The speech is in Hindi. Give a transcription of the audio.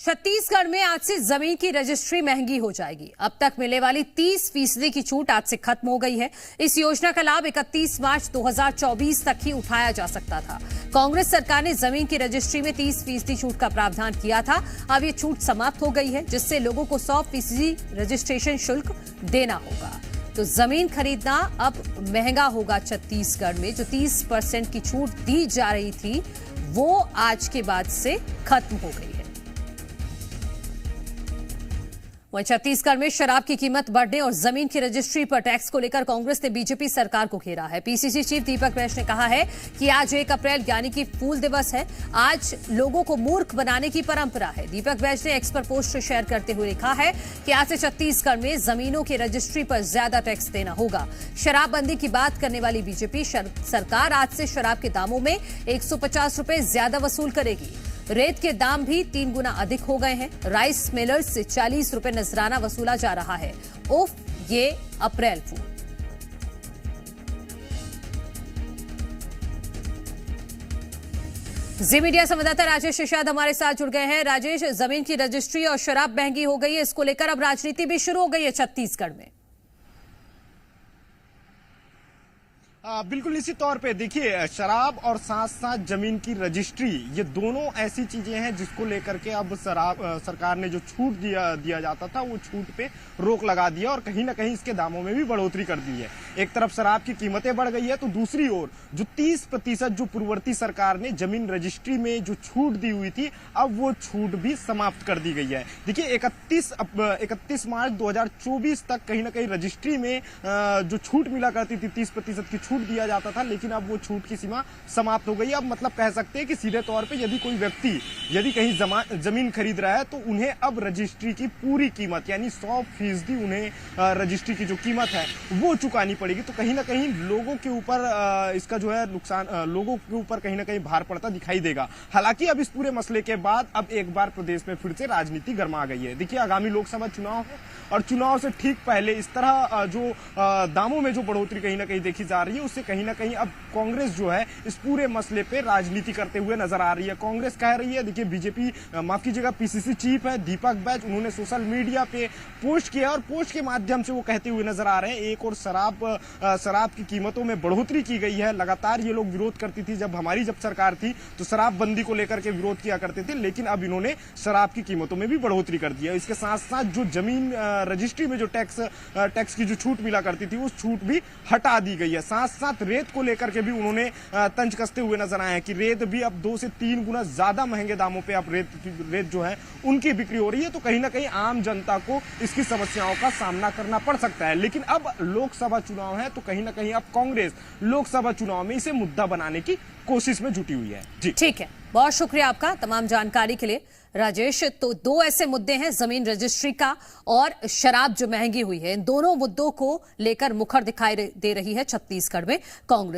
छत्तीसगढ़ में आज से जमीन की रजिस्ट्री महंगी हो जाएगी। अब तक मिलने वाली 30% की छूट आज से खत्म हो गई है। इस योजना का लाभ 31 मार्च 2024 तक ही उठाया जा सकता था। कांग्रेस सरकार ने जमीन की रजिस्ट्री में 30% छूट का प्रावधान किया था। अब ये छूट समाप्त हो गई है, जिससे लोगों को 100% रजिस्ट्रेशन शुल्क देना होगा। तो जमीन खरीदना अब महंगा होगा। छत्तीसगढ़ में जो 30% की छूट दी जा रही थी वो आज के बाद से खत्म हो गई है। वहीं छत्तीसगढ़ में शराब की कीमत बढ़ने और जमीन की रजिस्ट्री पर टैक्स को लेकर कांग्रेस ने बीजेपी सरकार को घेरा है। पीसीसी चीफ दीपक बैज ने कहा है कि आज 1 अप्रैल यानी कि फूल दिवस है। आज लोगों को मूर्ख बनाने की परंपरा है। दीपक बैज ने एक्स पर पोस्ट शेयर करते हुए लिखा है कि आज से छत्तीसगढ़ में जमीनों की रजिस्ट्री पर ज्यादा टैक्स देना होगा। शराबबंदी की बात करने वाली बीजेपी सरकार आज से शराब के दामों में 150 रुपए ज्यादा वसूल करेगी। रेत के दाम भी 3 गुना अधिक हो गए हैं। राइस मिलर्स से 40 रुपए नजराना वसूला जा रहा है। उफ, ये अप्रैल फूल। जी मीडिया संवाददाता राजेश निषाद हमारे साथ जुड़ गए हैं। राजेश, जमीन की रजिस्ट्री और शराब महंगी हो गई है, इसको लेकर अब राजनीति भी शुरू हो गई है छत्तीसगढ़ में। बिल्कुल निश्चित तौर पे देखिए, शराब और साथ साथ जमीन की रजिस्ट्री, ये दोनों ऐसी चीजें हैं जिसको लेकर के अब सरकार ने जो छूट दिया जाता था वो छूट पे रोक लगा दिया और कहीं ना कहीं इसके दामों में भी बढ़ोतरी कर दी है। एक तरफ शराब की कीमतें बढ़ गई है तो दूसरी ओर जो 30% जो पूर्ववर्ती सरकार ने जमीन रजिस्ट्री में जो छूट दी हुई थी, अब वो छूट भी समाप्त कर दी गई है। देखिए 31 मार्च 2024 तक कहीं ना कहीं रजिस्ट्री में जो छूट मिला करती थी, 30% की छूट दिया जाता था, लेकिन अब वो छूट की सीमा समाप्त हो गई। अब मतलब कह सकते हैं कि सीधे तौर पे यदि कोई व्यक्ति यदि कहीं जमीन खरीद रहा है तो उन्हें अब रजिस्ट्री की पूरी कीमत यानी 100% उन्हें रजिस्ट्री की जो कीमत है वो चुकानी पड़ेगी। तो कहीं ना कहीं लोगों के ऊपर इसका जो है नुकसान, लोगों के ऊपर कहीं ना कहीं भार पड़ता दिखाई देगा। हालांकि अब इस पूरे मसले के बाद अब एक बार प्रदेश में फिर से राजनीति गर्मा गई है। देखिए आगामी लोकसभा चुनाव है और चुनाव से ठीक पहले इस तरह जो दामों में जो बढ़ोतरी कहीं ना कहीं देखी जा रही है, उससे कहीं ना कहीं अब कांग्रेस जो है इस पूरे मसले पे राजनीति करते हुए नजर आ रही है। कांग्रेस कह रही है, देखिए बीजेपी, माफ कीजिएगा, पीसीसी चीफ है दीपक बैज, उन्होंने सोशल मीडिया पे पोस्ट किया और पोस्ट के माध्यम से वो कहते हुए नजर आ रहे हैं, एक और शराब की कीमतों में बढ़ोतरी की गई है। लगातार ये लोग विरोध करती थी, जब सरकार थी तो शराबबंदी को लेकर के विरोध किया करते थे, लेकिन अब इन्होंने शराब की कीमतों में भी बढ़ोतरी कर दी है। इसके साथ साथ जो जमीन रजिस्ट्री में जो टैक्स की जो छूट मिला करती थी उस छूट भी हटा दी गई है। साथ साथ रेत को लेकर के भी उन्होंने तंज कसते हुए नजर आए हैं कि रेत भी अब 2 से 3 गुना ज्यादा महंगे दामों पे अब रेत जो है उनकी बिक्री हो रही है। तो कहीं ना कहीं आम जनता को इसकी समस्याओं का सामना करना पड़ सकता है। लेकिन अब लोकसभा चुनाव है तो कहीं ना कहीं अब कांग्रेस लोकसभा चुनाव में इसे मुद्दा बनाने की कोशिश में जुटी हुई है। जी ठीक है, बहुत शुक्रिया आपका तमाम जानकारी के लिए राजेश। तो 2 ऐसे मुद्दे हैं, जमीन रजिस्ट्री का और शराब जो महंगी हुई है। इन दोनों मुद्दों को लेकर मुखर दिखाई दे रही है छत्तीसगढ़ में कांग्रेस।